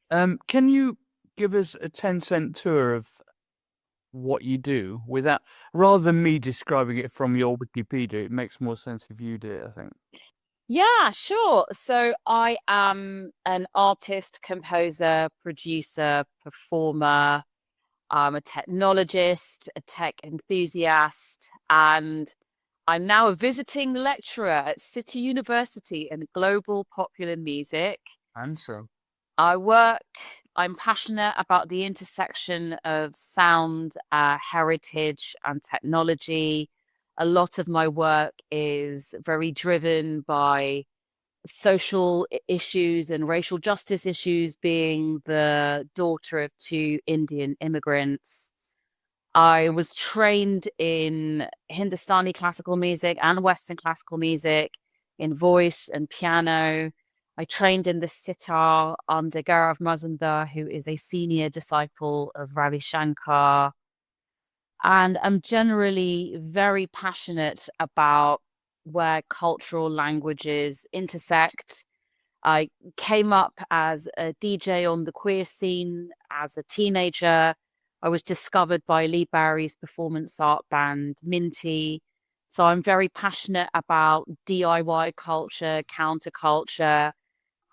Can you give us a 10-cent tour of what you do without, rather than me describing it from your Wikipedia? It makes more sense if you do it, I think. Yeah, sure. So I am an artist, composer, producer, performer. I'm a technologist, a tech enthusiast, and I'm now a visiting lecturer at City University in global popular music. And so, I work, I'm passionate about the intersection of sound, heritage, and technology. A lot of my work is very driven by social issues and racial justice issues, being the daughter of two Indian immigrants. I was trained in Hindustani classical music and Western classical music, in voice and piano. I trained in the sitar under Gaurav Mazumdar, who is a senior disciple of Ravi Shankar. And I'm generally very passionate about where cultural languages intersect. I came up as a DJ on the queer scene as a teenager. I was discovered by Lee Barry's performance art band, Minty. So I'm very passionate about DIY culture, counterculture,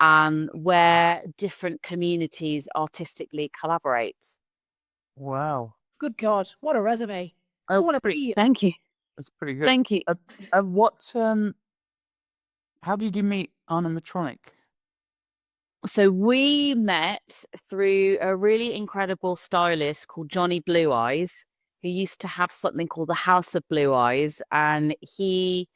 and where different communities artistically collaborate. wow, Good God, what a resume. I oh, want to pretty, be. Thank you. that's pretty good. Thank you. How did you meet Animatronic? So we met through a really incredible stylist called Johnny Blue Eyes, who used to have something called the House of Blue Eyes. And he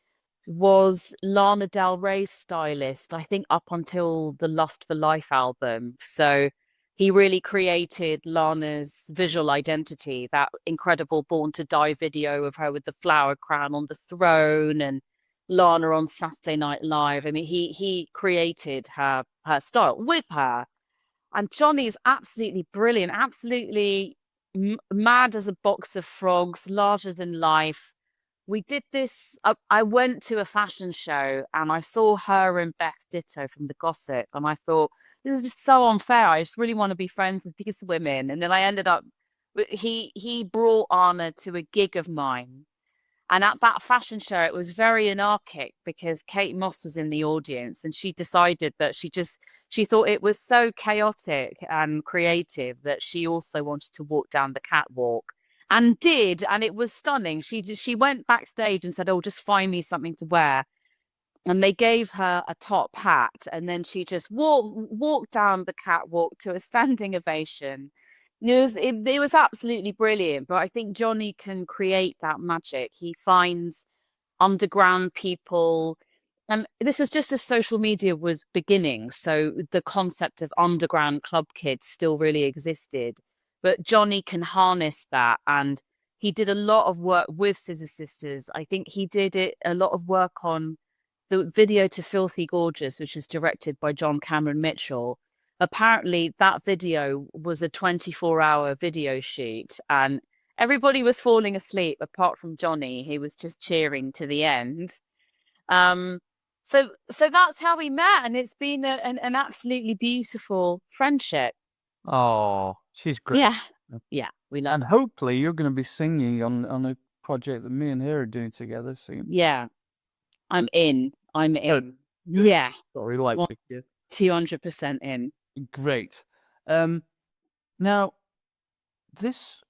was Lana Del Rey's stylist, I think, up until the Lust for Life album. So he really created Lana's visual identity, that incredible Born to Die video of her with the flower crown on the throne and Lana on Saturday Night Live. I mean, he created her style with her. And Johnny's absolutely brilliant, absolutely mad as a box of frogs, larger than life. We did this. I went to a fashion show and I saw her and Beth Ditto from The Gossip, and I thought, this is just so unfair. I just really want to be friends with these women. And then I ended up, he brought Anna to a gig of mine, and at that fashion show, it was very anarchic because Kate Moss was in the audience and she decided that she thought it was so chaotic and creative that she also wanted to walk down the catwalk and did. And it was stunning. She went backstage and said, "Oh, just find me something to wear." And they gave her a top hat. And then she just walked down the catwalk to a standing ovation. It was absolutely brilliant. But I think Johnny can create that magic. He finds underground people. And this is just as social media was beginning. So the concept of underground club kids still really existed. But Johnny can harness that. And he did a lot of work with Scissor Sisters. I think he did a lot of work on the video to Filthy Gorgeous, which was directed by John Cameron Mitchell. Apparently, that video was a 24-hour video shoot, and everybody was falling asleep apart from Johnny. He was just cheering to the end. Um, so that's how we met, and it's been an absolutely beautiful friendship. Oh, she's great. Yeah, yeah, we love. And hopefully you're going to be singing on a project that me and her are doing together soon. Yeah, I'm in. I'm in. Good. Yeah, Sorry, like 200% in. great. Now this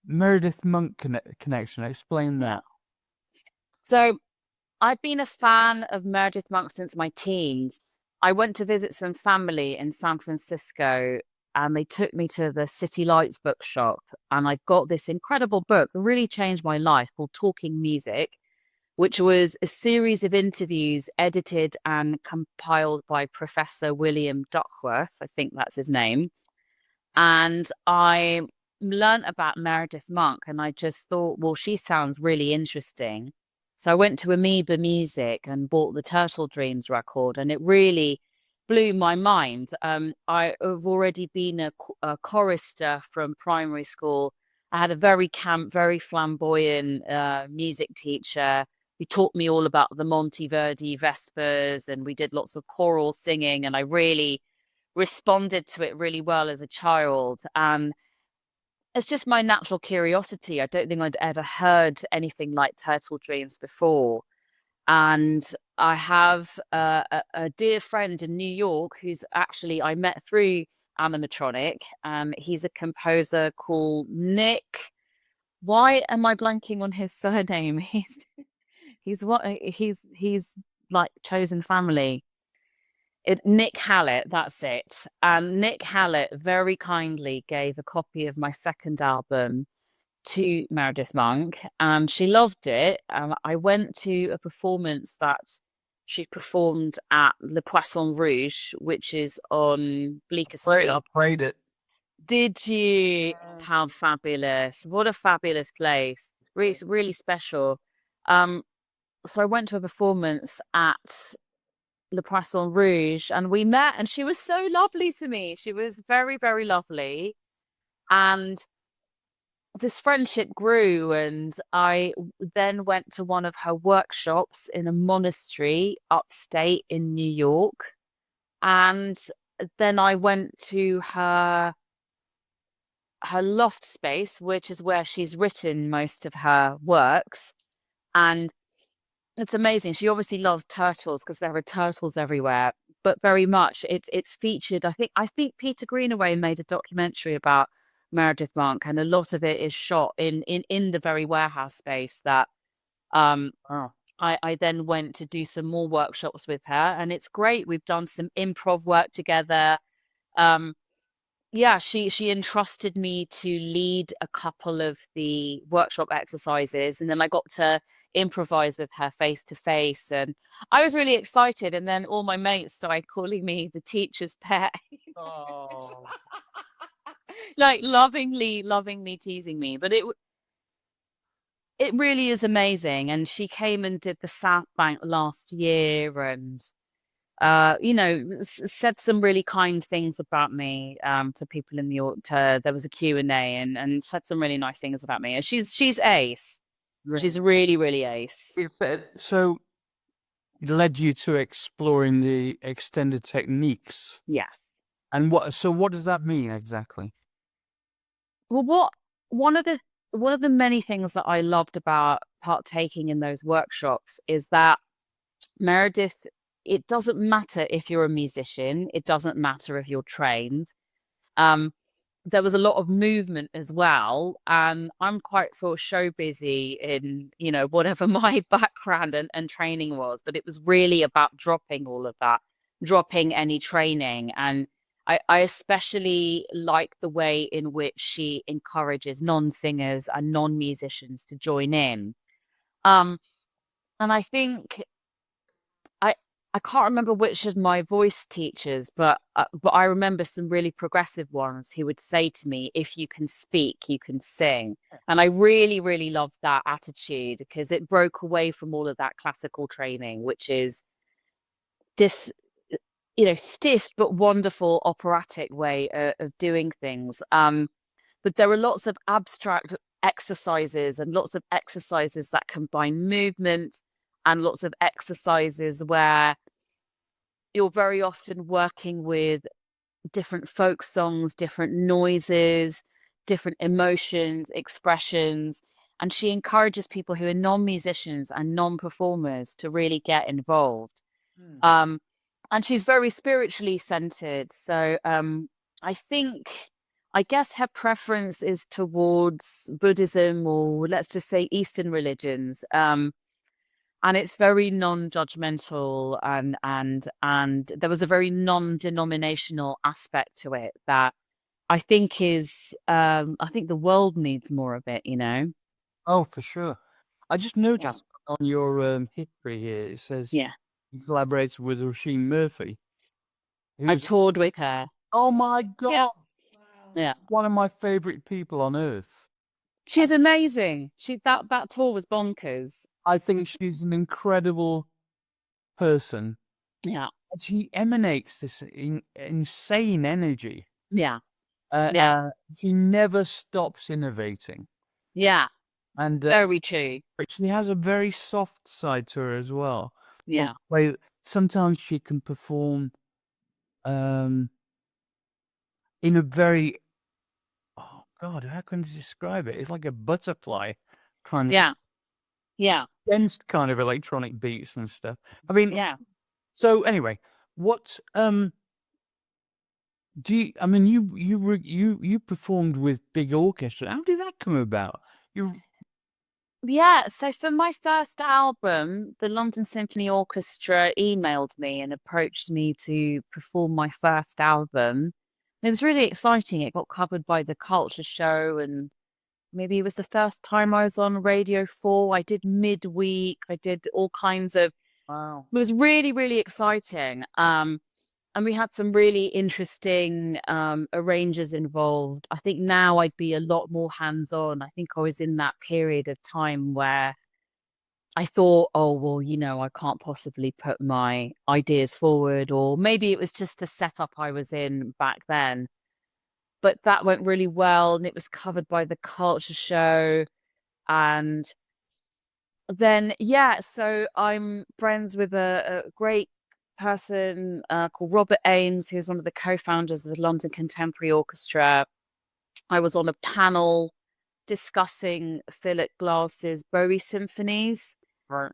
Meredith Monk connection. Explain that. So I've been a fan of Meredith Monk since my teens. I went to visit some family in San Francisco and they took me to the City Lights bookshop, and I got this incredible book that really changed my life called Talking Music, which was a series of interviews edited and compiled by Professor William Duckworth. I think that's his name. And I learned about Meredith Monk and I just thought, well, she sounds really interesting. So I went to Amoeba Music and bought the Turtle Dreams record, and it really blew my mind. I have already been a chorister from primary school. I had a very camp, very flamboyant music teacher who taught me all about the Monteverdi Vespers, and we did lots of choral singing. And I really responded to it really well as a child. And it's just my natural curiosity. I don't think I'd ever heard anything like Turtle Dreams before. And I have a dear friend in New York who's actually I met through animatronic. He's a composer called Nick. Why am I blanking on his surname? He's like chosen family. Nick Hallett, that's it. And Nick Hallett very kindly gave a copy of my second album to Meredith Monk, and she loved it. I went to a performance that she performed at Le Poisson Rouge, which is on Bleecker Street. I played it. Did you? Yeah. How fabulous. What a fabulous place. Really, it's really special. So I went to a performance at Le Poisson Rouge and we met, and she was so lovely to me. She was very, very lovely. And this friendship grew, and I then went to one of her workshops in a monastery upstate in New York. And then I went to her loft space, which is where she's written most of her works. And it's amazing. She obviously loves turtles because there are turtles everywhere, but very much it's featured. I think Peter Greenaway made a documentary about Meredith Monk, and a lot of it is shot in the very warehouse space that I then went to do some more workshops with her, and it's great. We've done some improv work together. Yeah, she entrusted me to lead a couple of the workshop exercises, and then I got to improvise with her face to face, and I was really excited. And then all my mates started calling me the teacher's pet. Oh. Like lovingly teasing me. But it really is amazing. And she came and did the South Bank last year, and said some really kind things about me to people in the there was a Q&A, and said some really nice things about me. And she's ace. She's really, really ace. So it led you to exploring the extended techniques. Yes. And what does that mean exactly? Well, one of the many things that I loved about partaking in those workshops is that Meredith, it doesn't matter if you're a musician, it doesn't matter if you're trained. There was a lot of movement as well, and I'm quite sort of show busy in whatever my background and training was, but it was really about dropping all of that, dropping any training. And I especially like the way in which she encourages non-singers and non-musicians to join in. And I think I can't remember which of my voice teachers, but I remember some really progressive ones who would say to me, if you can speak, you can sing. And I really, really loved that attitude, because it broke away from all of that classical training, which is this, stiff but wonderful operatic way of doing things. But there are lots of abstract exercises and lots of exercises that combine movement, and lots of exercises where you're very often working with different folk songs, different noises, different emotions, expressions. And she encourages people who are non-musicians and non-performers to really get involved. And she's very spiritually centered. So I guess her preference is towards Buddhism, or let's just say Eastern religions. And it's very non-judgmental, and there was a very non-denominational aspect to it that I think is I think the world needs more of it, Oh, for sure. I just noticed on your history here, it says Yeah. you collaborated with Rasheen Murphy. I toured with her. Oh my God. Yeah. Wow. Yeah. One of my favorite people on earth. She's amazing. That tour was bonkers. I think she's an incredible person. Yeah. She emanates this insane energy. Yeah. She never stops innovating. Yeah. And Very true. but she has a very soft side to her as well. Yeah. Sometimes she can perform in a very, oh God, how can you describe it? It's like a butterfly kind of Yeah. Yeah. dense kind of electronic beats and stuff. I mean, Yeah. so anyway, what do you? I mean, you performed with big orchestra. How did that come about? Yeah, so for my first album, the London Symphony Orchestra emailed me and approached me to perform my first album. It was really exciting. It got covered by the Culture Show, and maybe it was the first time I was on Radio 4. I did midweek, I did all kinds of, Wow. it was really, really exciting. And we had some really interesting arrangers involved. I think now I'd be a lot more hands-on. I think I was in that period of time where I thought, oh, well, I can't possibly put my ideas forward, or maybe it was just the setup I was in back then. But that went really well, and it was covered by the Culture Show. And then, yeah, so I'm friends with a great person called Robert Ames, who's one of the co-founders of the London Contemporary Orchestra. I was on a panel discussing Philip Glass's Bowie symphonies. Right.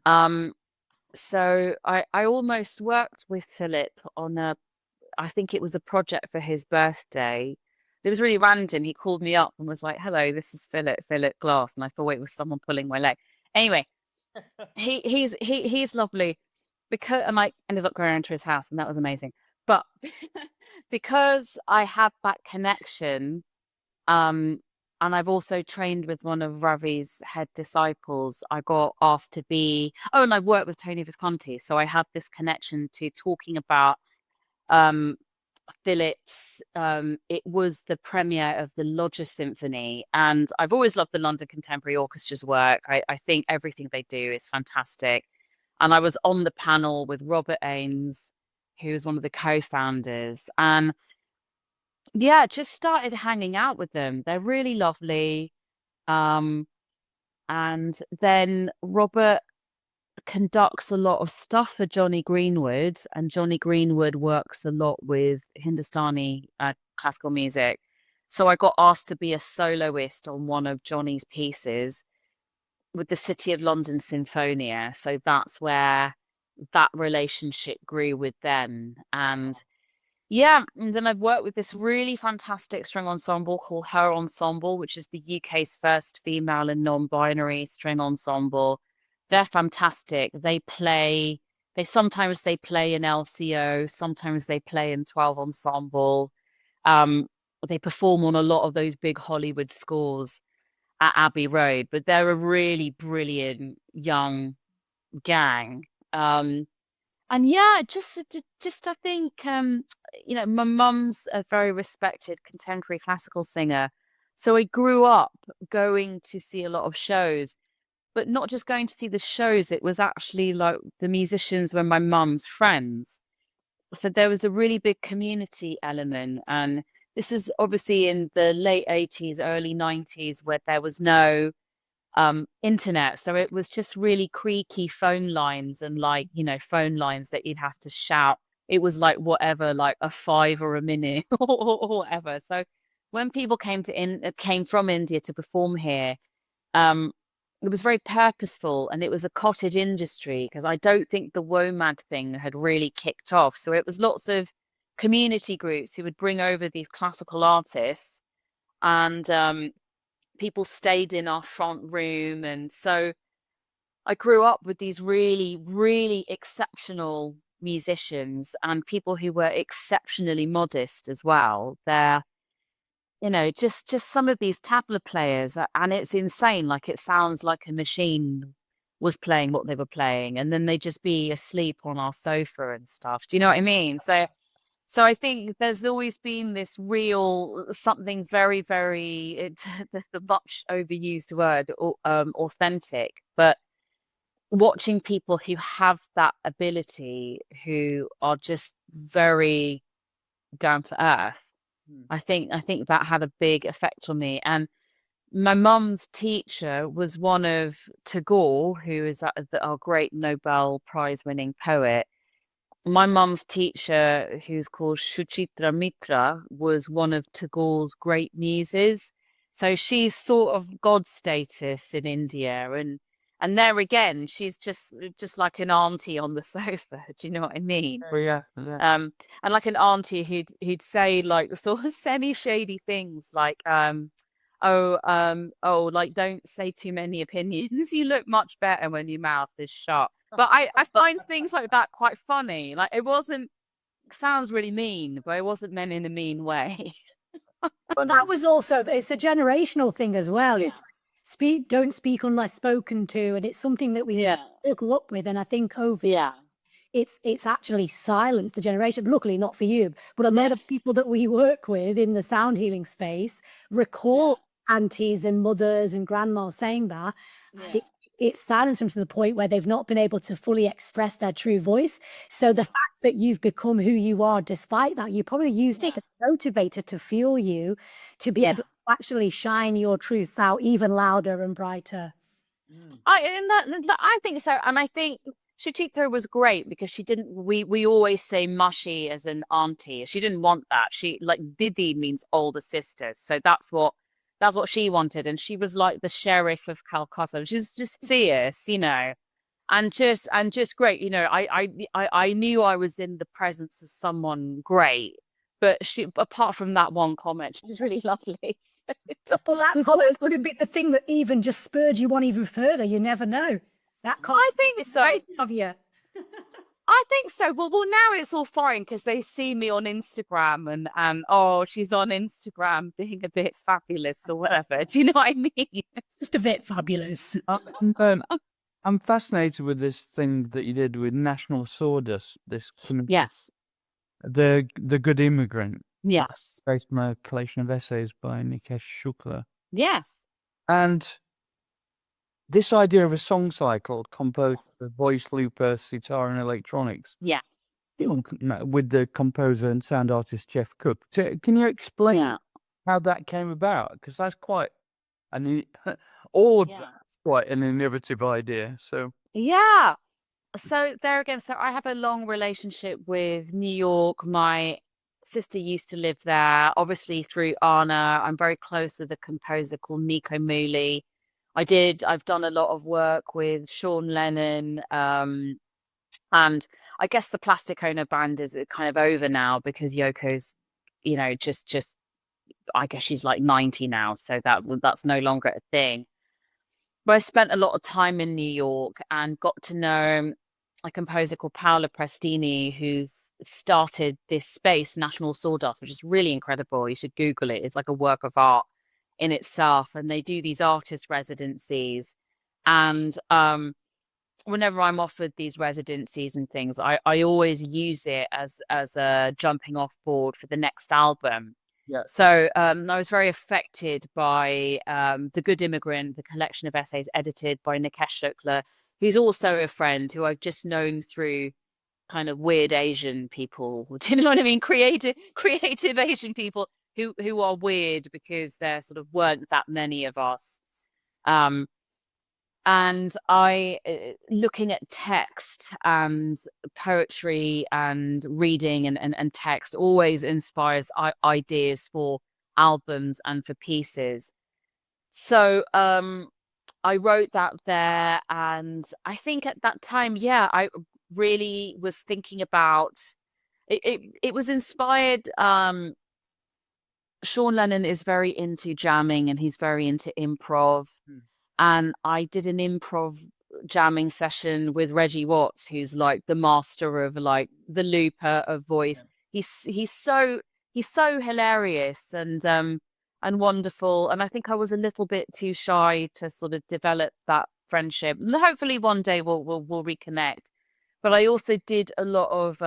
So I almost worked with Philip on I think it was a project for his birthday. It was really random. He called me up and was like, "Hello, this is Philip Glass," and I thought it was someone pulling my leg. Anyway, he's lovely, and I ended up going into his house, and that was amazing. But because I have that connection, and I've also trained with one of Ravi's head disciples, I got asked to be. Oh, and I worked with Tony Visconti, so I had this connection to talking about Philip's. It was the premiere of the Lodger Symphony, and I've always loved the London Contemporary Orchestra's work. I think everything they do is fantastic. And I was on the panel with Robert Ames, who is one of the co-founders, and yeah, just started hanging out with them. They're really lovely. And then Robert conducts a lot of stuff for Johnny Greenwood, and Johnny Greenwood works a lot with Hindustani classical music. So I got asked to be a soloist on one of Johnny's pieces with the City of London Sinfonia. So that's where that relationship grew with them. And yeah, and then I've worked with this really fantastic string ensemble called Her Ensemble, which is the UK's first female and non-binary string ensemble. They're fantastic. Sometimes they play in LCO, sometimes they play in 12 ensemble. They perform on a lot of those big Hollywood scores at Abbey Road, but they're a really brilliant young gang. And yeah, just I think my mum's a very respected contemporary classical singer, so I grew up going to see a lot of shows, but not just going to see the shows. It was actually like the musicians were my mum's friends, so there was a really big community element. And this is obviously in the late 80s, early 90s, where there was no internet, so it was just really creaky phone lines, and phone lines that you'd have to shout. It was like whatever, like a 5 or a minute or whatever. So when people came from India to perform here, it was very purposeful, and it was a cottage industry, because I don't think the WOMAD thing had really kicked off. So it was lots of community groups who would bring over these classical artists, and people stayed in our front room. And so I grew up with these really, really exceptional musicians, and people who were exceptionally modest as well. They're, just some of these tabla players, and it's insane. Like, it sounds like a machine was playing what they were playing, and then they'd just be asleep on our sofa and stuff. Do you know what I mean? So I think there's always been this real something very, very, the much overused word, authentic. But watching people who have that ability, who are just very down to earth, I think that had a big effect on me. And my mum's teacher was one of Tagore, who is our great Nobel Prize winning poet. my mum's teacher, who's called Suchitra Mitra, was one of Tagore's great muses. So she's sort of god status in India, and there again, she's just like an auntie on the sofa. Do you know what I mean? Oh, yeah. And like an auntie who'd say like sort of semi-shady things like like don't say too many opinions. You look much better when your mouth is shut. But I find things like that quite funny. Like it sounds really mean, but it wasn't meant in a mean way. But that was also, it's a generational thing as well. Yeah. It's don't speak unless spoken to, and it's something that we grew up with. And I think over it's actually silenced the generation. Luckily, not for you, but a lot of people that we work with in the sound healing space recall aunties and mothers and grandmas saying that. It's silenced them to the point where they've not been able to fully express their true voice. So the fact that you've become who you are, despite that, you probably used it as a motivator to fuel you to be able to actually shine your truth out even louder and brighter. I think so, and I think Suchitra was great because she didn't. We always say mushy as an auntie. She didn't want that. She like Didi means older sisters, so that's what she wanted, and she was like the sheriff of Calcutta. She's just fierce, you know, and just great. You know, I knew I was in the presence of someone great, but apart from that one comment, she was really lovely. Well, that comment would have been the thing that even just spurred you on even further. You never know. That comment I think so. of you. I think so. Well, now it's all fine because they see me on Instagram and oh, she's on Instagram being a bit fabulous or whatever. Do you know what I mean? Just a bit fabulous. I'm fascinated with this thing that you did with National Sawdust. This kind of Yes. the Good Immigrant, Yes. based on a collection of essays by Nikesh Shukla, Yes. and this idea of a song cycle composed of voice, looper, sitar, and electronics. Yeah. With the composer and sound artist Jeff Cook. Can you explain how that came about? Because that's quite that's quite an innovative idea. So so there again, so I have a long relationship with New York. My sister used to live there, obviously through Anna. I'm very close with a composer called Nico Mooley. I've done a lot of work with Sean Lennon, and I guess the Plastic Ono band is kind of over now because Yoko's, you know, just I guess she's like 90 now, so that's no longer a thing. But I spent a lot of time in New York and got to know a composer called Paola Prestini, who started this space, National Sawdust, which is really incredible. You should Google it. It's like a work of art in itself, and they do these artist residencies, and whenever I'm offered these residencies and things, I always use it as a jumping off board for the next album. So I was very affected by The Good Immigrant, the collection of essays edited by Nikesh Shukla, who's also a friend who I've just known through kind of weird Asian people. Do you know what I mean? Creative Asian people who are weird because there sort of weren't that many of us. And I, looking at text and poetry and reading and text always inspires ideas for albums and for pieces. So I wrote that there, and I think at that time, I really was thinking about it. It was inspired. Sean Lennon is very into jamming and he's very into improv. And I did an improv jamming session with Reggie Watts, who's like the master of like the looper of voice. He's so hilarious and wonderful. And I think I was a little bit too shy to sort of develop that friendship. And hopefully one day we'll reconnect. But I also did a lot of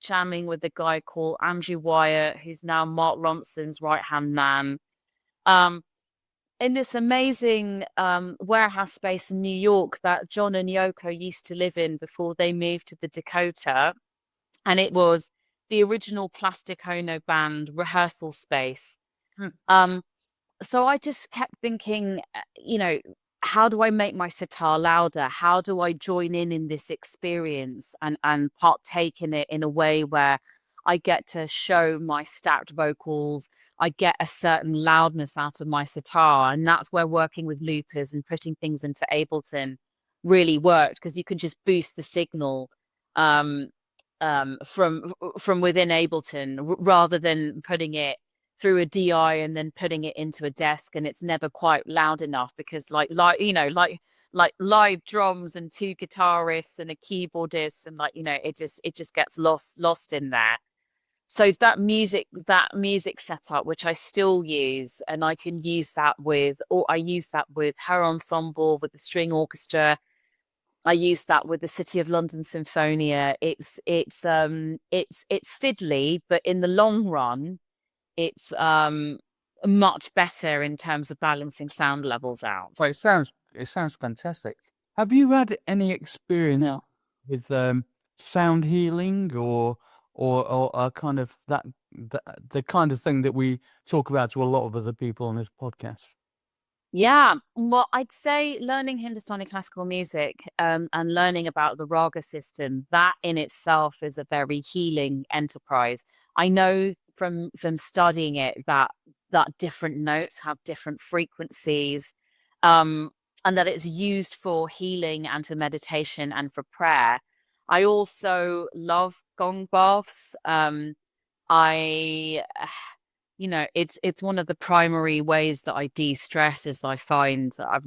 jamming with a guy called Andrew Wyatt, who's now Mark Ronson's right-hand man. In this amazing warehouse space in New York that John and Yoko used to live in before they moved to the Dakota. And it was the original Plastic Ono band rehearsal space. So I just kept thinking, you know, how do I make my sitar louder? How do I join in this experience and partake in it in a way where I get to show my stacked vocals? I get a certain loudness out of my sitar, and that's where working with loopers and putting things into Ableton really worked, because you can just boost the signal from within Ableton rather than putting it through a DI and then putting it into a desk, and it's never quite loud enough, because like live drums and two guitarists and a keyboardist, and it just gets lost in there. So that music setup, which I still use, and I can use that with, or I use that with her ensemble, with the string orchestra. I use that with the City of London Symphonia. It's fiddly, but in the long run, it's much better in terms of balancing sound levels out. Well, it sounds fantastic. Have you had any experience with sound healing or kind of the kind of thing that we talk about to a lot of other people on this podcast? Yeah, well, I'd say learning Hindustani classical music and learning about the raga system, that in itself is a very healing enterprise. I know from studying it that different notes have different frequencies, and that it's used for healing and for meditation and for prayer. I also love gong baths. It's one of the primary ways that I de-stress, is I find a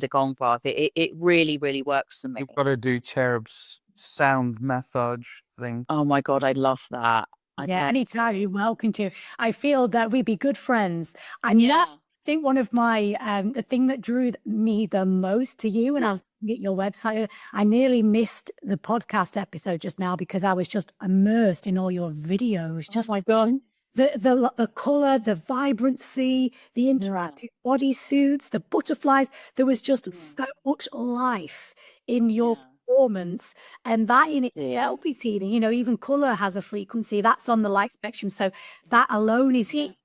gong bath. It really, really works for me. You've got to do Cherub's sound massage thing. Oh my God, I love that. Yeah, anytime you're welcome to. I feel that we'd be good friends. And I think one of my, the thing that drew me the most to you, and I was looking at your website, I nearly missed the podcast episode just now because I was just immersed in all your videos. Just my God. The color, the vibrancy, the interactive bodysuits, the butterflies. There was just so much life in your performance, and that in itself is healing. Even color has a frequency that's on the light spectrum, so that alone is healing.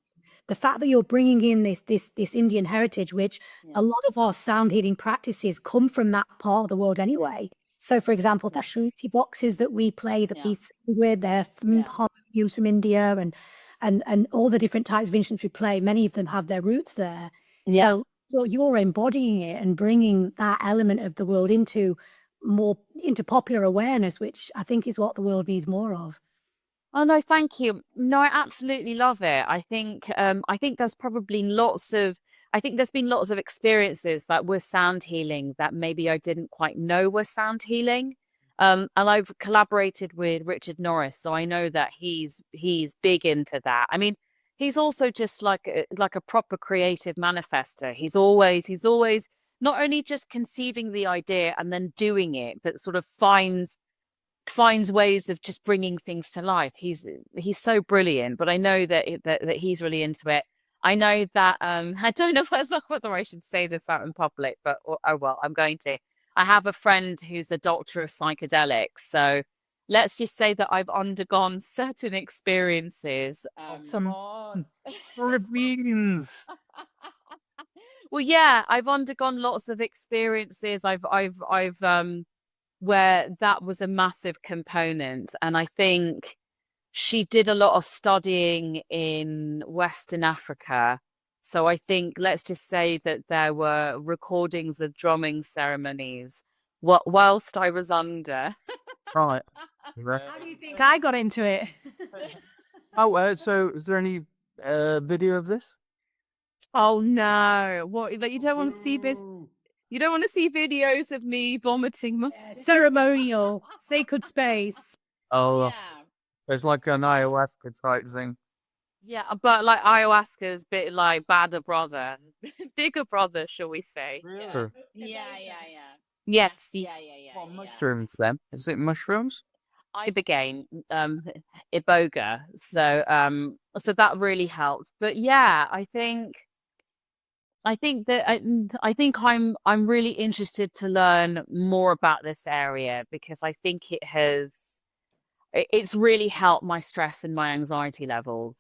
The fact that you're bringing in this Indian heritage, which a lot of our sound healing practices come from that part of the world anyway. So, for example, the shruti boxes that we play, the beats with, they're from harmoniums from India, and all the different types of instruments we play, many of them have their roots there. So you're embodying it and bringing that element of the world into popular awareness, which I think is what the world needs more of. Oh no, thank you. No, I absolutely love it. I think there's probably there's been lots of experiences that were sound healing that maybe I didn't quite know were sound healing. And I've collaborated with Richard Norris, so I know that he's big into that. I mean, he's also just like a proper creative manifester. He's always not only just conceiving the idea and then doing it, but sort of finds ways of just bringing things to life. He's so brilliant. But I know that he's really into it. I know that I don't know whether I should say this out in public, but oh well, I'm going to. I have a friend who's a doctor of psychedelics, so let's just say that I've undergone certain experiences. Some ravines. Well, yeah, I've undergone lots of experiences. I've where that was a massive component, and I think she did a lot of studying in Western Africa. So I think, let's just say that there were recordings of drumming ceremonies whilst I was under. Right. How do you think I got into it? So is there any video of this? Oh no! What? Like, you don't want to see this? You don't want to see videos of me vomiting my Ceremonial, sacred space. Oh, it's like an ayahuasca type thing. Yeah, but like ayahuasca's a bit like bigger brother, shall we say? Really? Yes. What mushrooms then? Is it mushrooms? Ibogaine, iboga. So that really helps. But yeah, I think I'm really interested to learn more about this area, because I think it's really helped my stress and my anxiety levels.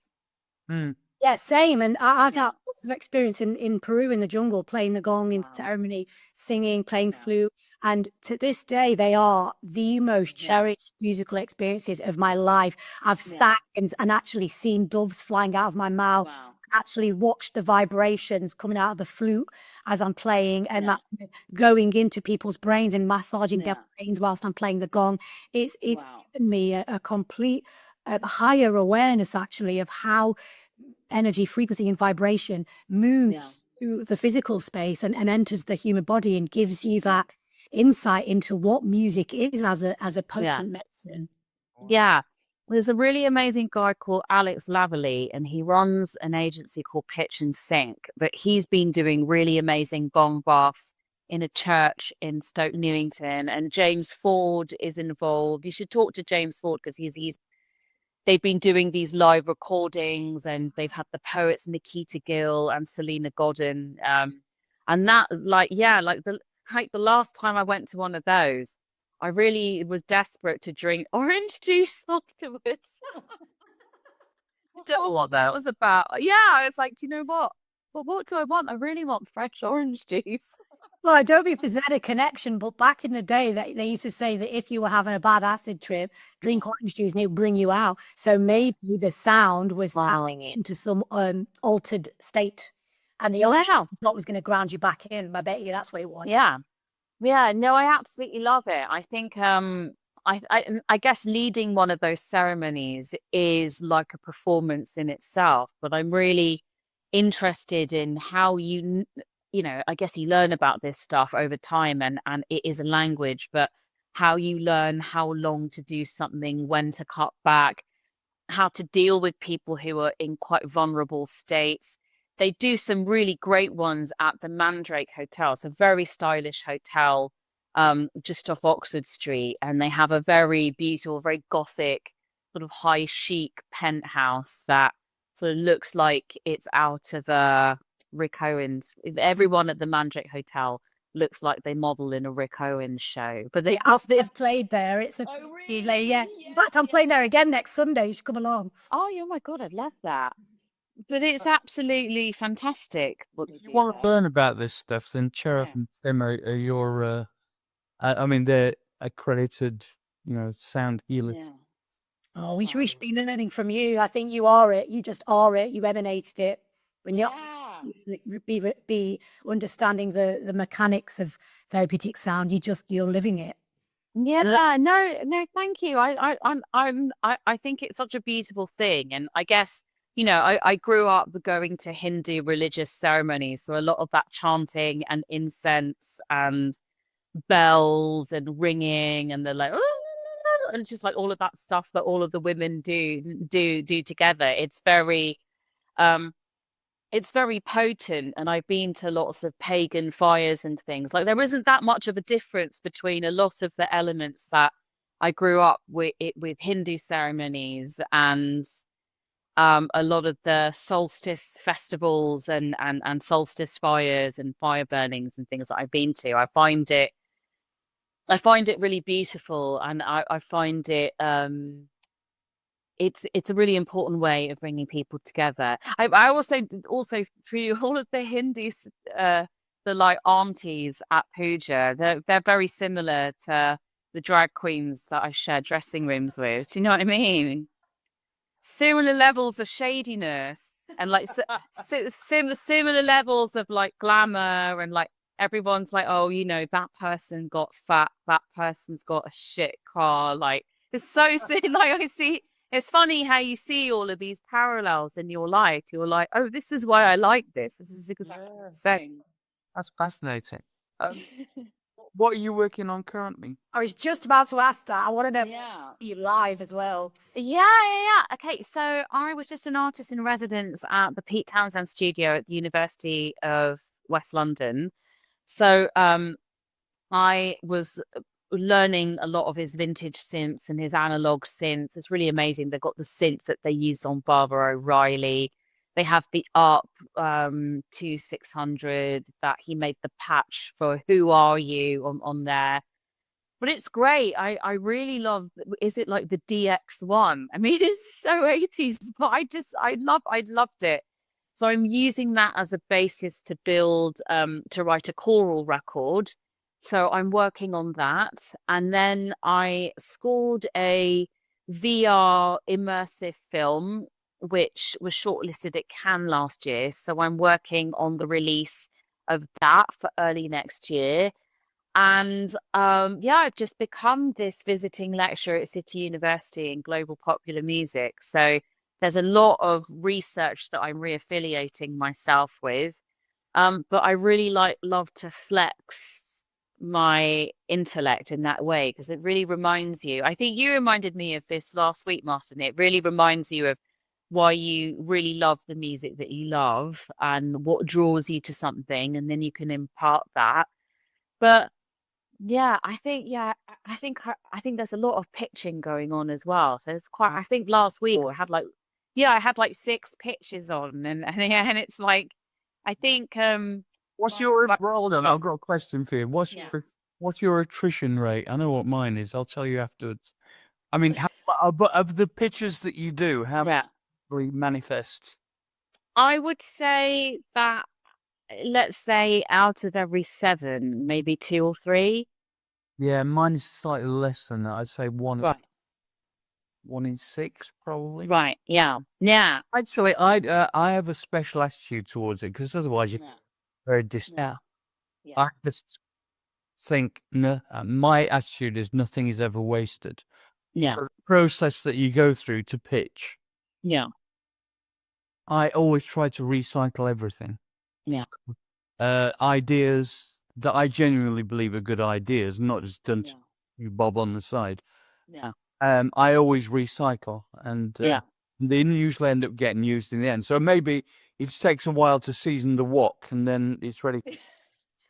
Yeah, same. And I've had lots of experience in Peru in the jungle, playing the gong in ceremony, singing, playing flute. And to this day, they are the most cherished musical experiences of my life. I've sat and actually seen doves flying out of my mouth, actually watched the vibrations coming out of the flute as I'm playing, and that going into people's brains and massaging their brains whilst I'm playing the gong. It's given me a complete higher awareness, actually, of how energy, frequency, and vibration moves through the physical space and enters the human body, and gives you that insight into what music is as a potent medicine. Yeah. There's a really amazing guy called Alex Laverley, and he runs an agency called Pitch and Sync, but he's been doing really amazing gong baths in a church in Stoke Newington, and James Ford is involved. You should talk to James Ford, because they've been doing these live recordings, and they've had the poets Nikita Gill and Selena Godin. And that, the last time I went to one of those, I really was desperate to drink orange juice afterwards. I don't know what that was about. Yeah, it's like, do you know what? Well, what do I want? I really want fresh orange juice. Well, I don't know if there's any connection, but back in the day, they used to say that if you were having a bad acid trip, drink orange juice and it would bring you out. So maybe the sound was allowing it into some altered state, and the orange juice is what was going to ground you back in. I bet you that's what it was. Yeah. Yeah, no, I absolutely love it. I think I guess leading one of those ceremonies is like a performance in itself, but I'm really interested in how I guess you learn about this stuff over time, and it is a language, but how you learn how long to do something, when to cut back, how to deal with people who are in quite vulnerable states. They do some really great ones at the Mandrake Hotel. It's a very stylish hotel just off Oxford Street. And they have a very beautiful, very gothic, sort of high chic penthouse that sort of looks like it's out of Rick Owens. Everyone at the Mandrake Hotel looks like they model in a Rick Owens show. But they have this. I've played there. It's a yeah. In fact, I'm playing there again next Sunday. You should come along. Oh my God, I'd love that. But it's absolutely fantastic. If you want to learn about this stuff, then Cherub and Tim are your, they're accredited, sound healers. Yeah. Oh, we should be learning from you. I think you are it. You just are it. You emanated it. When you're be understanding the mechanics of therapeutic sound, you're living it. Yeah, no, thank you. I think it's such a beautiful thing, and I guess I grew up going to Hindu religious ceremonies, so a lot of that chanting and incense and bells and ringing, and they're like, and just like all of that stuff that all of the women do together. It's very potent, and I've been to lots of pagan fires and things. Like, there isn't that much of a difference between a lot of the elements that I grew up with Hindu ceremonies and a lot of the solstice festivals and solstice fires and fire burnings and things that I've been to. I find it really beautiful, and I find it it's a really important way of bringing people together. I also through all of the Hindus, the like aunties at puja, they're very similar to the drag queens that I share dressing rooms with. Do you know what I mean? Similar levels of shadiness, and like similar levels of like glamour, and like everyone's like, oh, that person got fat, that person's got a shit car. Like, it's so like I see. It's funny how you see all of these parallels in your life. You're like, oh, this is why I like this. This is exactly the same. That's fascinating. What are you working on currently? I was just about to ask that. I want to know you live as well. Yeah. Okay, so I was just an artist in residence at the Pete Townsend studio at the University of West London. So I was learning a lot of his vintage synths and his analog synths. It's really amazing. They've got the synth that they used on Barbara O'Reilly. They have the ARP 2600 that he made the patch for Who Are You on there. But it's great. I really love, is it like the DX1? I mean, it's so 80s, but I loved it. So I'm using that as a basis to build, to write a choral record. So I'm working on that. And then I scored a VR immersive film, which was shortlisted at Cannes last year. So I'm working on the release of that for early next year. And I've just become this visiting lecturer at City University in global popular music. So there's a lot of research that I'm reaffiliating myself with. But I really love to flex my intellect in that way, because it really reminds you. I think you reminded me of this last week, Martin. It really reminds you of why you really love the music that you love and what draws you to something, and then you can impart that. But I think there's a lot of pitching going on as well. So it's quite. I think last week I had like 6 pitches on, and it's like, I think What's your role? Then I've got a question for you. Yeah. What's your attrition rate? I know what mine is. I'll tell you afterwards. I mean, but of the pitches that you do, how many manifest? I would say that, let's say, out of every 7, maybe 2 or 3. Yeah, mine is slightly less than that. I'd say one in 6, probably. Right. Yeah. Actually, I have a special attitude towards it, because otherwise you're very distant. I just think my attitude is nothing is ever wasted. Yeah. So the process that you go through to pitch, Yeah. I always try to recycle everything. Yeah. Ideas that I genuinely believe are good ideas, not just done to you bob on the side. Yeah. I always recycle, and they usually end up getting used in the end. So maybe it takes a while to season the wok, and then it's ready.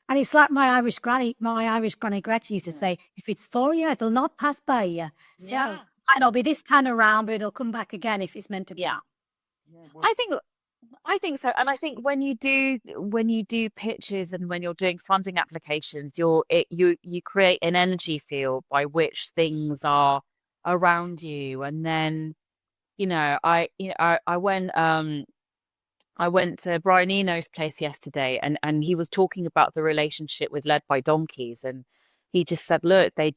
And it's like my Irish granny Gretchen used to say, if it's for you, it'll not pass by you. So and it'll be this time around, but it'll come back again if it's meant to be. Yeah. I think so. And I think when you do pitches and when you're doing funding applications, you create an energy field by which things are around you. And then, I went to Brian Eno's place yesterday, and he was talking about the relationship with Led by Donkeys, and he just said, look, they've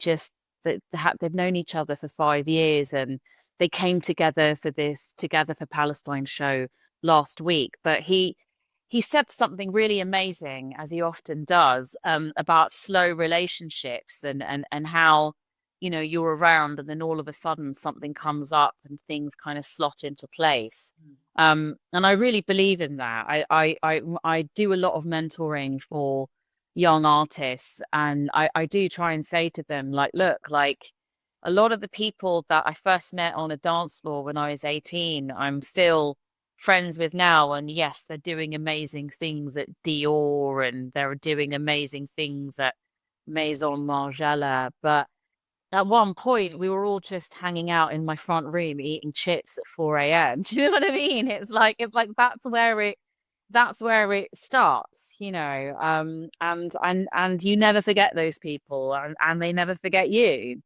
known each other for 5 years, and they came together for this Together for Palestine show last week. But he said something really amazing, as he often does, about slow relationships and how, you're around and then all of a sudden something comes up and things kind of slot into place. And I really believe in that. I do a lot of mentoring for young artists, and I do try and say to them, like, look, like, a lot of the people that I first met on a dance floor when I was 18, I'm still friends with now. And yes, they're doing amazing things at Dior, and they're doing amazing things at Maison Margiela. But at one point, we were all just hanging out in my front room eating chips at 4 a.m. Do you know what I mean? It's like that's where it starts, and you never forget those people, and they never forget you.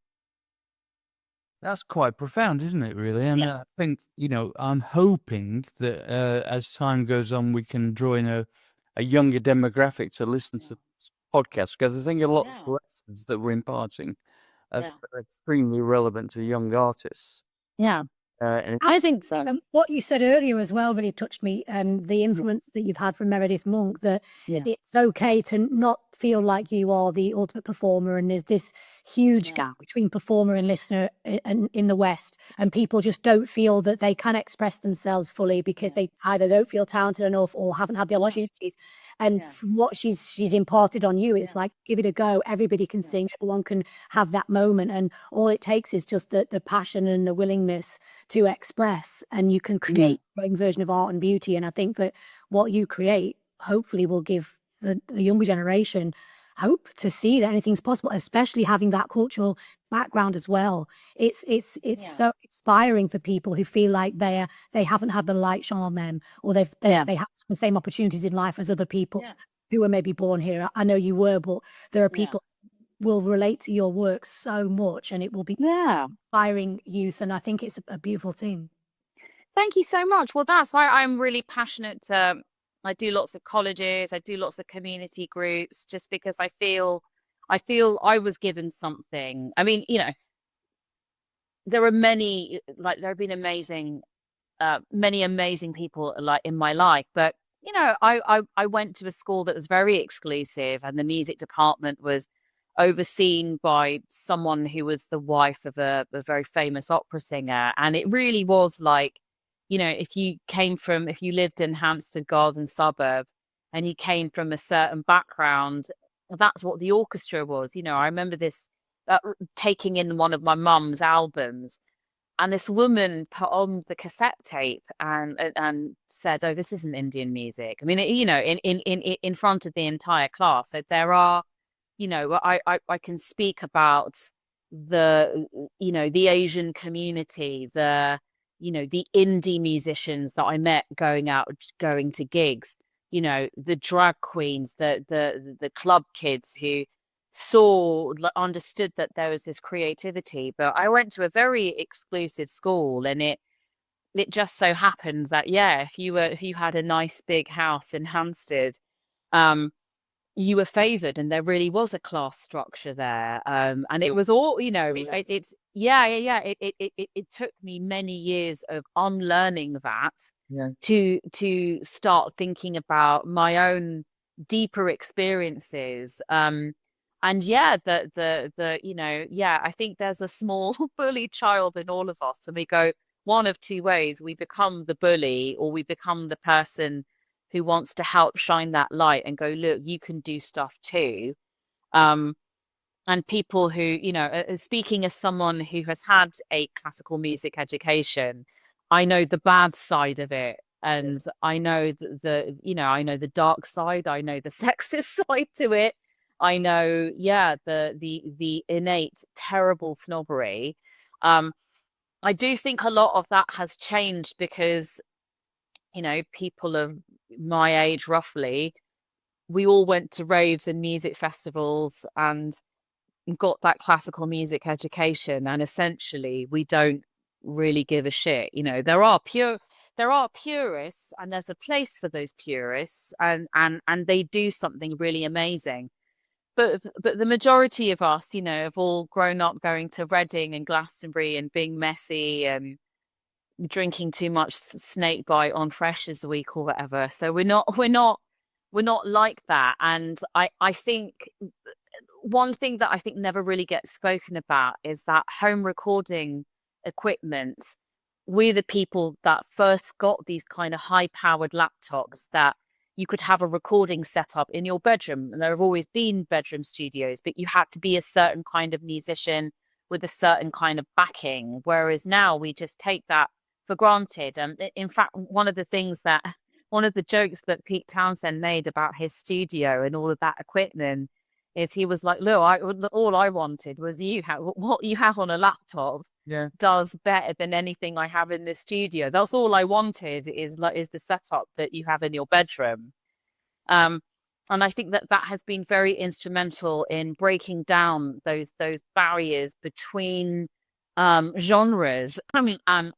That's quite profound, isn't it, really? And I think, I'm hoping that as time goes on, we can draw in a younger demographic to listen to this podcast, because I think a lot of the lessons that we're imparting are extremely relevant to young artists. Yeah. And I think so. What you said earlier as well really touched me, the influence that you've had from Meredith Monk, that it's okay to not feel like you are the ultimate performer, and there's this huge gap between performer and listener in the West, and people just don't feel that they can express themselves fully because they either don't feel talented enough or haven't had the opportunities. And from what she's imparted on you, it's like, give it a go. Everybody can sing. Everyone can have that moment. And all it takes is just the passion and the willingness to express. And you can create a growing version of art and beauty. And I think that what you create hopefully will give the younger generation hope to see that anything's possible, especially having that cultural background as well. It's so inspiring for people who feel like they haven't had the light shone on them, or they have the same opportunities in life as other people who were maybe born here. I know you were, but there are people who will relate to your work so much, and it will be inspiring youth. And I think it's a beautiful thing. Thank you so much. Well, that's why I'm really passionate. I do lots of colleges, I do lots of community groups, just because I feel I was given something. I mean, there are many, like, there have been many amazing people like in my life, but I went to a school that was very exclusive, and the music department was overseen by someone who was the wife of a very famous opera singer, and it really was like, if you lived in Hampstead Garden suburb and you came from a certain background, that's what the orchestra was. I remember this, taking in one of my mum's albums, and this woman put on the cassette tape and said, "Oh, this isn't Indian music." I mean, in front of the entire class. So there are, I can speak about the Asian community, the indie musicians that I met going to gigs, the drag queens, the club kids who understood that there was this creativity. But I went to a very exclusive school, and it just so happened that, if you had a nice big house in Hampstead, you were favored, and there really was a class structure there. And it was all, it's it took me many years of unlearning that, to start thinking about my own deeper experiences. And I think there's a small bully child in all of us, and we go one of two ways: we become the bully, or we become the person who wants to help shine that light and go, look, you can do stuff too. And people who, speaking as someone who has had a classical music education, I know the bad side of it. And I know I know the dark side. I know the sexist side to it. I know, the innate terrible snobbery. I do think a lot of that has changed because, people of my age, roughly, we all went to raves and music festivals and got that classical music education, and essentially we don't really give a shit. There are purists, and there's a place for those purists, and they do something really amazing. But the majority of us, have all grown up going to Reading and Glastonbury and being messy and drinking too much snake bite on Freshers Week or whatever. So we're not like that. And I think one thing that I think never really gets spoken about is that home recording equipment. We're the people that first got these kind of high-powered laptops that you could have a recording setup in your bedroom. And there have always been bedroom studios, but you had to be a certain kind of musician with a certain kind of backing. Whereas now we just take that for granted. In fact, one of the jokes that Pete Townsend made about his studio and all of that equipment is he was like, look, all I wanted was what you have on a laptop does better than anything I have in the studio. That's all I wanted is the setup that you have in your bedroom. And I think that has been very instrumental in breaking down those barriers between genres. I mean, and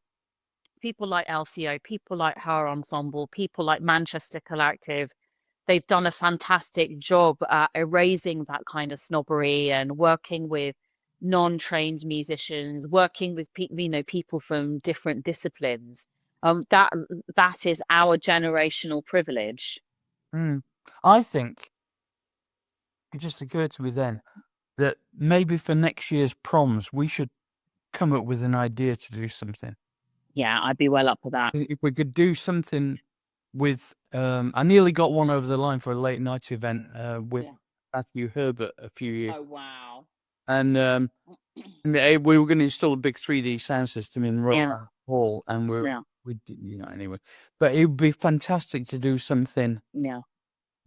people like LCO, people like Her Ensemble, people like Manchester Collective, they've done a fantastic job at erasing that kind of snobbery and working with non-trained musicians, working with people from different disciplines. That is our generational privilege. I think it just occurred to me then that maybe for next year's proms we should come up with an idea to do something. Yeah, I'd be well up for that. If we could do something with, I nearly got one over the line for a late night event with Matthew Herbert a few years. Oh wow! And we were going to install a big 3D sound system in Royal Hall, and we did, anyway. But it would be fantastic to do something.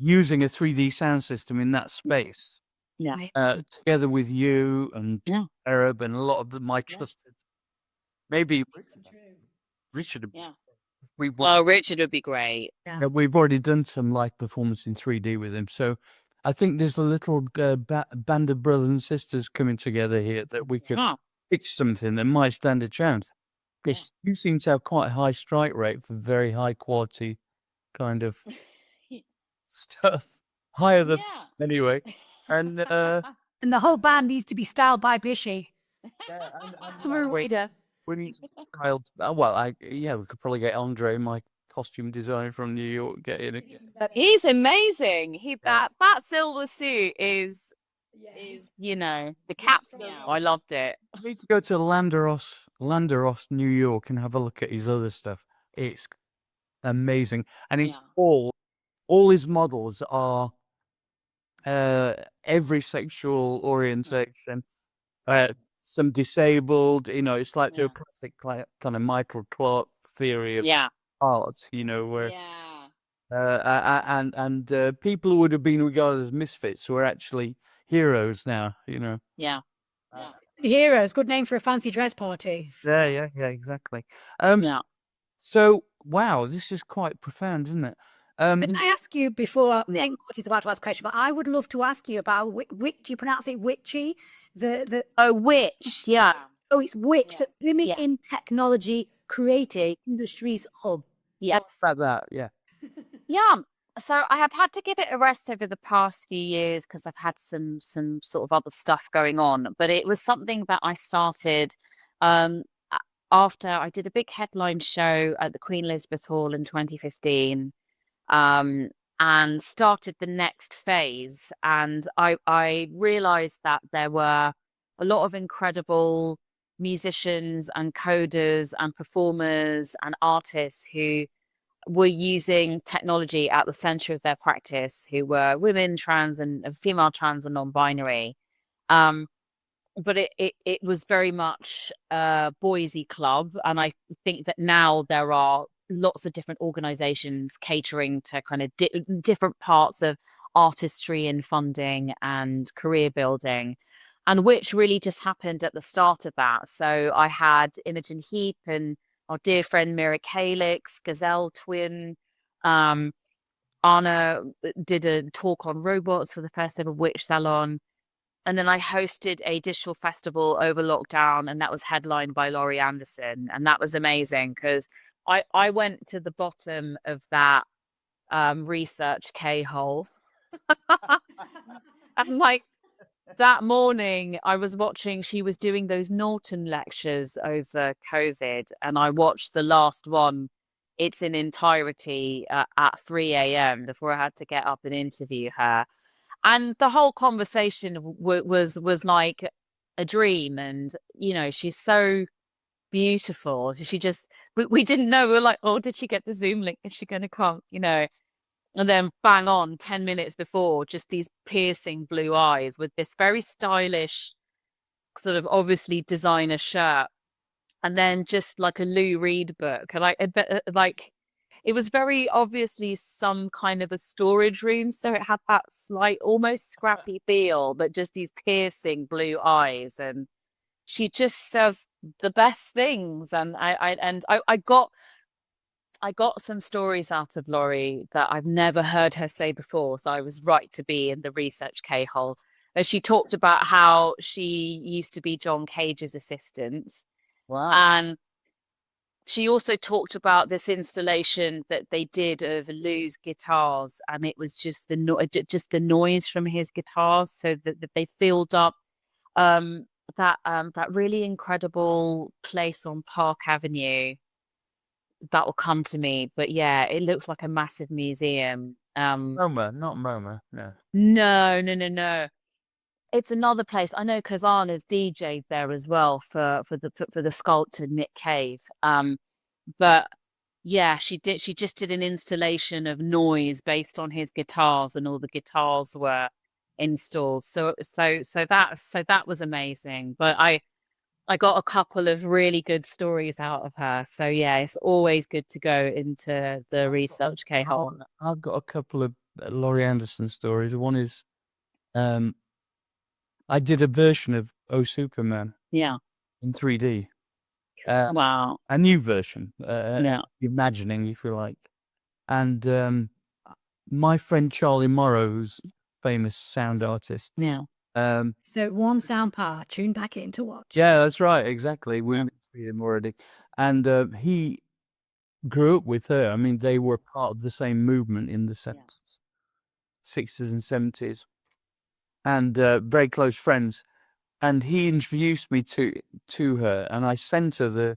Using a 3D sound system in that space. Together with you and Arab and a lot of my trusted. Maybe Richard. Richard would be great. We've already done some live performance in 3D with him, so I think there's a little band of brothers and sisters coming together here that we could pitch something that might stand a chance. Bish, you seem to have quite a high strike rate for very high quality kind of stuff. Higher than anyway. And And the whole band needs to be styled by Bishi. Summer reader. we need styled. We could probably get Andre, my costume designer from New York, get in. He's amazing. That silver suit is the captain. I loved it. You need to go to Landeros, New York, and have a look at his other stuff. It's amazing, and it's all his models are every sexual orientation. Some disabled, it's like the classic kind of Michael Clark theory of art, where and people who would have been regarded as misfits who are actually heroes now, Heroes, good name for a fancy dress party. Yeah, exactly. So wow, this is quite profound, isn't it? Can I ask you before? I think Morty's about to ask a question, but I would love to ask you about do you pronounce it WITCiH? WITCiH, yeah. Oh, it's WITCiH. So Women in Technology Creative Industries Hub. Yes. About that, yeah. Yeah. So I have had to give it a rest over the past few years because I've had some sort of other stuff going on. But it was something that I started after I did a big headline show at the Queen Elizabeth Hall in 2015. And started the next phase. And I realized that there were a lot of incredible musicians and coders and performers and artists who were using technology at the center of their practice, who were women, trans and female trans and non-binary. But it was very much a Boise club. And I think that now there are lots of different organizations catering to kind of different parts of artistry and funding and career building, and which really just happened at the start of that. So I had Imogen Heap and our dear friend Mira Calix, Gazelle Twin, Anna did a talk on robots for the first ever WITCiH salon. And then I hosted a digital festival over lockdown, and that was headlined by Laurie Anderson. And that was amazing because I went to the bottom of that research K-hole. And like that morning I was watching, she was doing those Norton lectures over COVID, and I watched the last one, its in entirety at 3 a.m. before I had to get up and interview her. And the whole conversation was like a dream. And, she's so beautiful. We didn't know. We were like, oh, did she get the Zoom link? Is she going to come? And then bang on 10 minutes before, just these piercing blue eyes with this very stylish sort of obviously designer shirt. And then just like a Lou Reed book. And it was very obviously some kind of a storage room. So it had that slight, almost scrappy feel, but just these piercing blue eyes. And she just says the best things. And I got some stories out of Laurie that I've never heard her say before. So I was right to be in the research K-hole. She talked about how she used to be John Cage's assistant. Wow. And she also talked about this installation that they did of Lou's guitars, and it was just the noise from his guitars, so that they filled up that really incredible place on Park Avenue. That will come to me, but yeah, it looks like a massive museum. MoMA, not MoMA, no. No. It's another place. I know Kazana's DJ'd there as well for the sculptor Nick Cave. But yeah, she just did an installation of noise based on his guitars, and all the guitars were installed. So that was amazing. But I got a couple of really good stories out of her. So yeah, it's always good to go into the research K-hole. I've got a couple of Laurie Anderson stories. One is I did a version of Oh Superman in 3D. Wow. A new version, imagining, if you like. And my friend Charlie Morrow, who's famous sound artist. Yeah. So one SoundPower, tune back in to watch. Yeah, that's right, exactly. We've seen him already. and he grew up with her. I mean, they were part of the same movement in the 60s and 70s, and very close friends. And he introduced me to her, and I sent her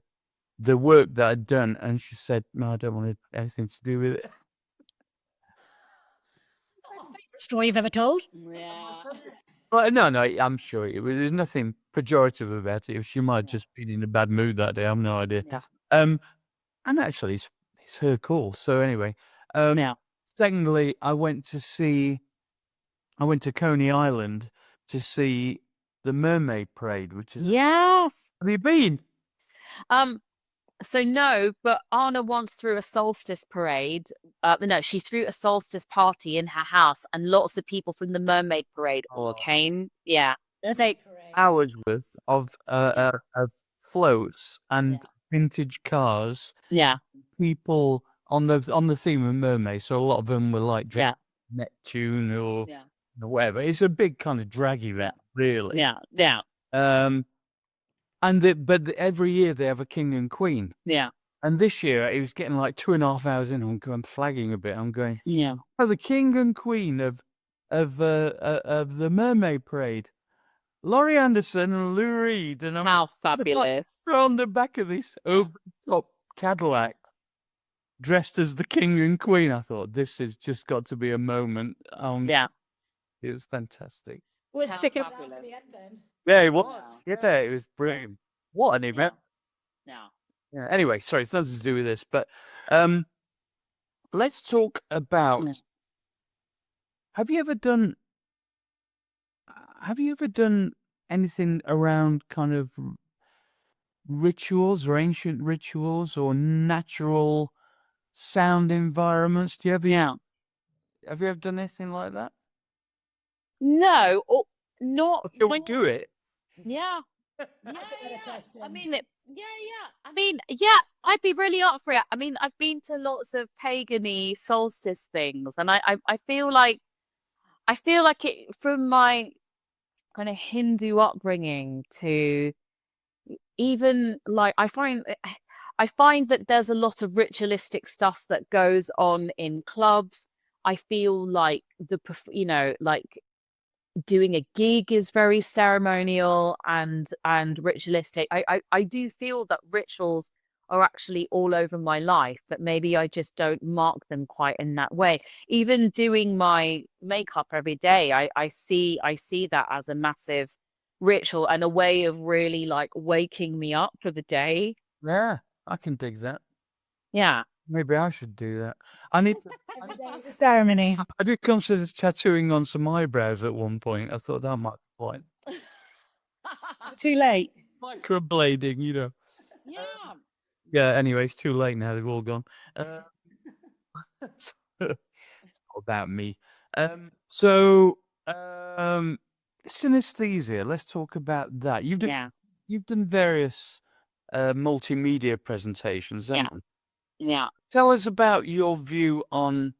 the work that I'd done, and she said, "No, I don't want anything to do with it." Story you've ever told? Yeah. Well, no, I'm sure there's nothing pejorative about it. She might have just been in a bad mood that day. I have no idea. Yeah. And actually, it's her call. So anyway, Yeah. secondly, I went to Coney Island to see the Mermaid Parade, which is. Yes. Have you been? So no, but Anna once threw a solstice parade. No, she threw a solstice party in her house, and lots of people from the Mermaid Parade all came. Yeah, There's 8 Hours worth of floats and vintage cars. yeah, People on the theme of mermaids. So a lot of them were like yeah, Neptune or whatever. It's a big kind of drag event, really. yeah. But every year they have a king and queen. Yeah. And this year it was getting like 2.5 hours in. I'm flagging a bit. I'm going. Yeah. Oh, the king and queen of the Mermaid Parade, Laurie Anderson and Lou Reed, and How fabulous! They're on the back of this over-the-top Cadillac, dressed as the king and queen. I thought this has just got to be a moment. Yeah, it was fantastic. We'll How stick it fabulous. at the end then. Yeah, it was. Yeah, it was brilliant. What an event! Yeah. Anyway, sorry, it's nothing to do with this, but let's talk about. Yeah. Have you ever done anything around kind of rituals or ancient rituals or natural sound environments? Do you ever? Yeah. Have you ever done anything like that? No, or not. Shall we do it? Yeah. That's a better question. I mean, I'd be really up for it. I mean, I've been to lots of pagan-y solstice things, and I feel like it from my kind of Hindu upbringing to even like I find that there's a lot of ritualistic stuff that goes on in clubs. I feel like like doing a gig is very ceremonial and ritualistic. I do feel that rituals are actually all over my life, but maybe I just don't mark them quite in that way. Even doing my makeup every day, I see that as a massive ritual and a way of really like waking me up for the day. Yeah, I can dig that. Yeah. Maybe I should do that. I need to. It's a ceremony. I did consider tattooing on some eyebrows at one point. I thought that might be fine. Too late. Microblading, you know. Yeah. Yeah, anyway, it's too late now. They've all gone. It's not about me. Synesthesia. Let's talk about that. You've done various multimedia presentations, haven't you? Yeah. Tell us about your view on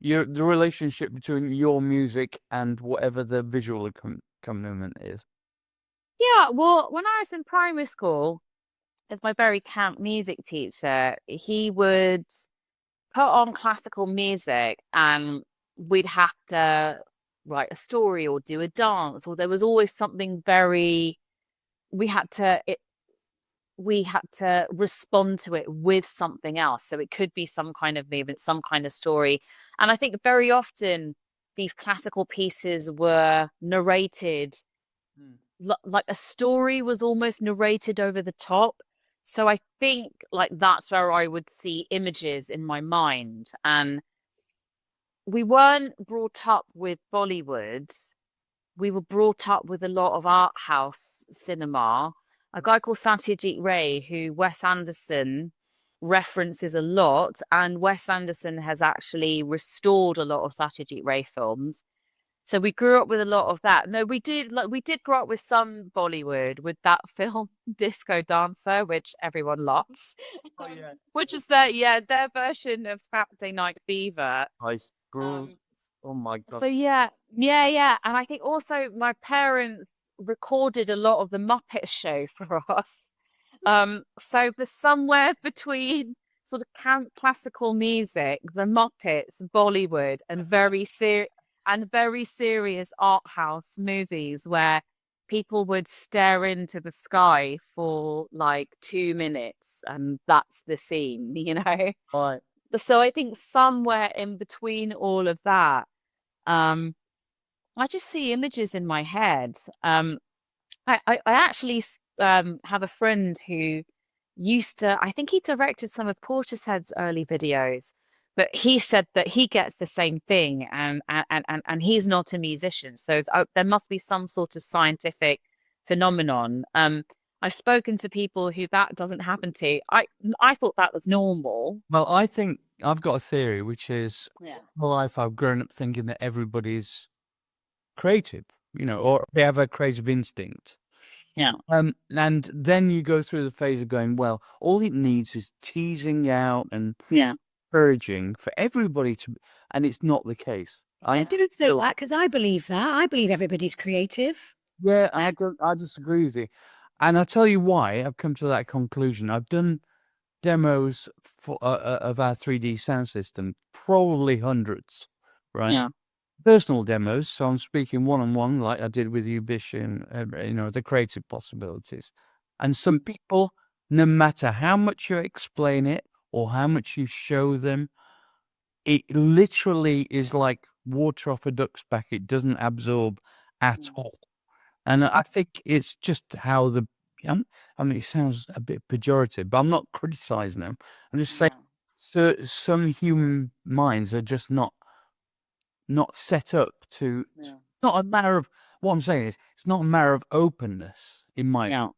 the relationship between your music and whatever the visual accompaniment is. Yeah, well, when I was in primary school, as my very camp music teacher, he would put on classical music and we'd have to write a story or do a dance, or there was always something we had to respond to it with something else. So it could be some kind of movement, some kind of story. And I think very often these classical pieces were narrated like a story was almost narrated over the top. So I think like that's where I would see images in my mind. And we weren't brought up with Bollywood. We were brought up with a lot of art house cinema. A guy called Satyajit Ray, who Wes Anderson references a lot, and Wes Anderson has actually restored a lot of Satyajit Ray films. So we grew up with a lot of that. No, we did grow up with some Bollywood, with that film Disco Dancer, which everyone loves. Oh yeah. Which is their version of Saturday Night Fever. I screw. Oh my God. So yeah. And I think also my parents recorded a lot of the Muppet Show for us. So the somewhere between sort of classical music, the Muppets, Bollywood, and very serious art house movies where people would stare into the sky for like 2 minutes and that's the scene, you know? Right. So I think somewhere in between all of that, I just see images in my head. I actually have a friend who used to, I think he directed some of Portishead's early videos, but he said that he gets the same thing, and he's not a musician, so there must be some sort of scientific phenomenon. I've spoken to people who that doesn't happen to. I thought that was normal. Well, I think I've got a theory, which is Yeah. all life I've grown up thinking that everybody's creative, or they have a creative instinct. Yeah. And then you go through the phase of going, well, all it needs is teasing out and Yeah. encouraging for everybody to, and it's not the case. I didn't feel that because I believe that. I believe everybody's creative. Yeah, I disagree with you. And I'll tell you why I've come to that conclusion. I've done demos for of our 3D sound system, probably hundreds, right? Yeah. Personal demos, so I'm speaking one-on-one like I did with you, Bishi, and the creative possibilities. And some people, no matter how much you explain it or how much you show them, it literally is like water off a duck's back. It doesn't absorb at all. And I think it's just how I mean, it sounds a bit pejorative, but I'm not criticizing them. I'm just saying some human minds are just not set up to. Not a matter of what I'm saying is it's not a matter of openness in my.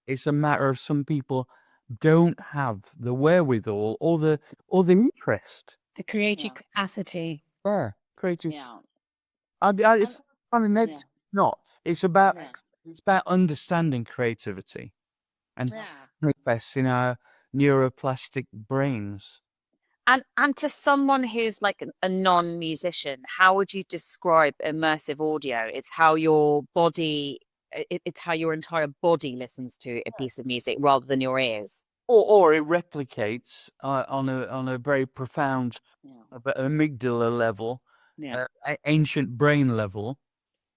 It's a matter of some people don't have the wherewithal or the interest. The creative capacity. Creative. It's not. It's about understanding creativity and manifests in our neuroplastic brains. And to someone who's like a non-musician, how would you describe immersive audio? It's how your body, it's how your entire body listens to a piece of music rather than your ears. Or it replicates on a very profound amygdala level, ancient brain level,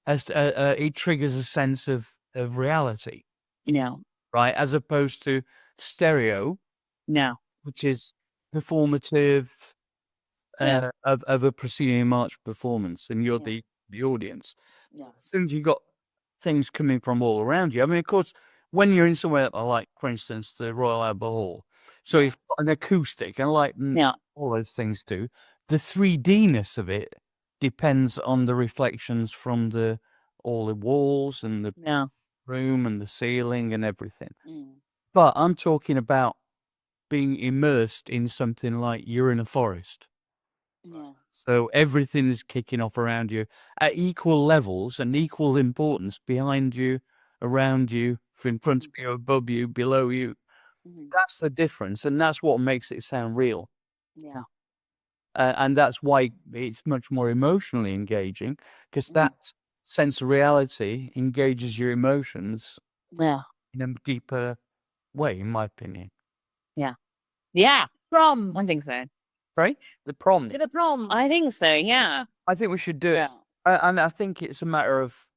as it triggers a sense of reality. Right, as opposed to stereo, which is performative of a proscenium march performance, and you're the audience. As soon as you got things coming from all around you, I mean, of course, when you're in somewhere like, for instance, the Royal Albert Hall, so you've got an acoustic, and like all those things do, the 3D-ness of it depends on the reflections from all the walls and the room and the ceiling and everything. But I'm talking about being immersed in something like you're in a forest. So everything is kicking off around you at equal levels and equal importance behind you, around you, in front of you, above you, below you. That's the difference, and that's what makes it sound real. And that's why it's much more emotionally engaging, because that sense of reality engages your emotions in a deeper way, in my opinion. Prom. I think so. Right? The prom. The prom. I think so. Yeah. I think we should do it. And I think it's a matter of,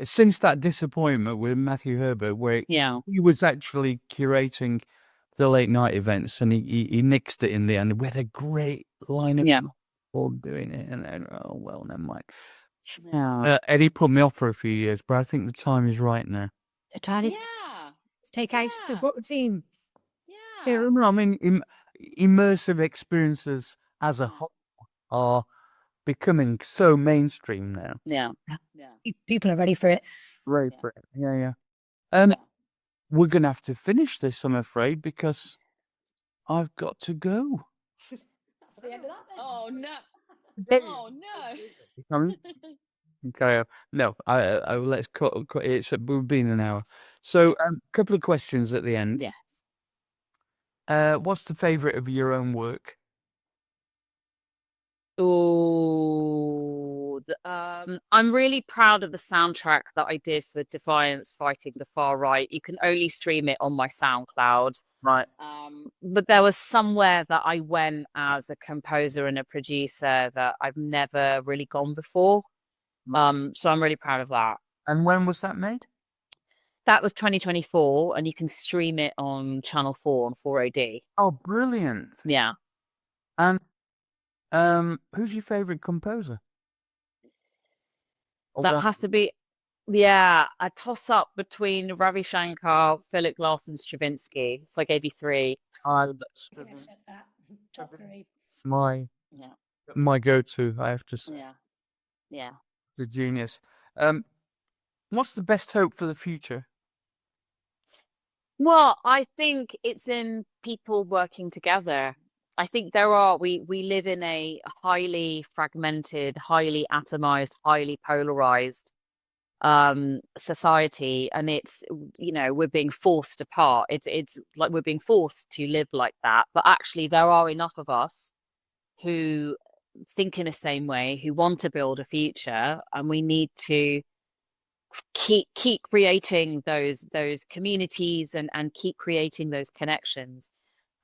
since that disappointment with Matthew Herbert, where he was actually curating the late night events and he nixed it in the end. We had a great lineup of people doing it, and then, oh well, never mind. Eddie put me off for a few years, but I think the time is right now. The time is let's take out the team. Yeah, I mean, immersive experiences as a whole are becoming so mainstream now. People are ready for it. Ready for it. Yeah. We're gonna have to finish this, I'm afraid, because I've got to go. That's the end of that then. Oh no. Oh no. Coming? Okay. No, I let's cut. We've been an hour. So, a couple of questions at the end. Yes. What's the favorite of your own work? Oh, I'm really proud of the soundtrack that I did for Defiance Fighting the Far Right. You can only stream it on my SoundCloud. Right. But there was somewhere that I went as a composer and a producer that I've never really gone before. So I'm really proud of that. And when was that made? That was 2024, and you can stream it on Channel 4 on 4OD. Oh, brilliant. Yeah. And who's your favorite composer? That has to be, a toss-up between Ravi Shankar, Philip Glass, and Stravinsky. So I gave you 3. Top 3. My go-to, I have to say. Yeah. The genius. What's the best hope for the future? Well, I think it's in people working together. I think we live in a highly fragmented, highly atomized, highly polarized society, and it's, we're being forced apart. It's like we're being forced to live like that. But actually there are enough of us who think in the same way, who want to build a future, and we need to keep creating those communities and keep creating those connections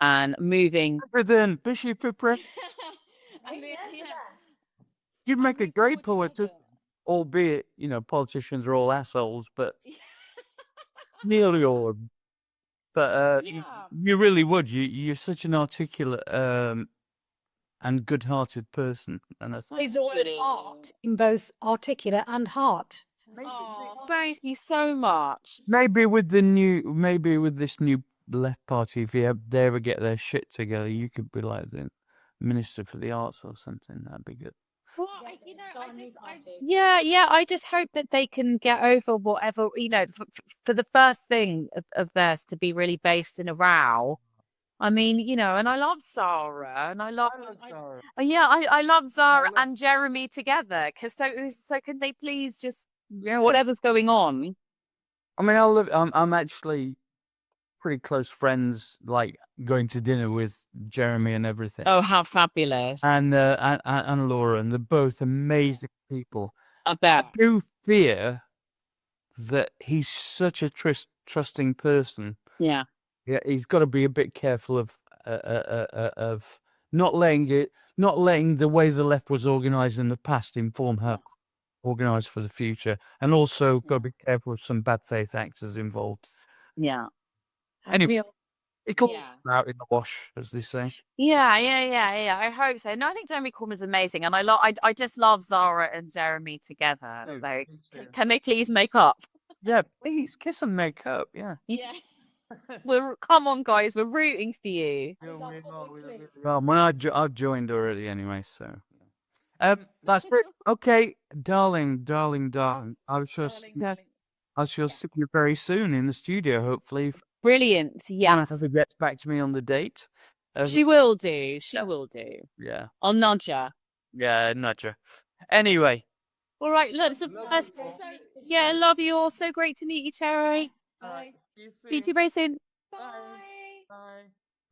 and moving. Then Bishi, you'd make a great poet too, albeit politicians are all assholes, but nearly all. But you really would. You're such an articulate and good-hearted person, and that's The word art in both articulate and heart. Thank you so much. maybe with this new left party, if they ever get their shit together, you could be like the minister for the arts or something. That'd be good. Well, I just hope that they can get over whatever, for the first thing of theirs to be really based in a row. I mean, and I love Zara, and I love Zara and Jeremy together. Because so can they please just, whatever's going on. I mean, I'm actually pretty close friends, like going to dinner with Jeremy and everything. Oh, how fabulous! And Laura, and they're both amazing people. I bet. I do fear that he's such a trusting person. Yeah. Yeah, he's got to be a bit careful of not letting the way the left was organized in the past inform how organized for the future, and also got to be careful of some bad faith actors involved. Yeah. Anyway, it's all out in the wash, as they say. Yeah. I hope so. No, I think Jeremy Corbyn's amazing, and I just love Zara and Jeremy together. Oh, So can they please make up? Yeah, please kiss and make up. Yeah. Yeah. Come on, guys, we're rooting for you. Well, I've joined already anyway, so. That's great. Okay, darling. I shall see you very soon in the studio, hopefully. Brilliant. Yeah. As it gets back to me on the date. She will do. Yeah. I'll nudge her. Yeah, nudge her. Anyway. All right, look, love you all. So great to meet you, Terry. Bye. Speak to you very soon. Bye. Bye.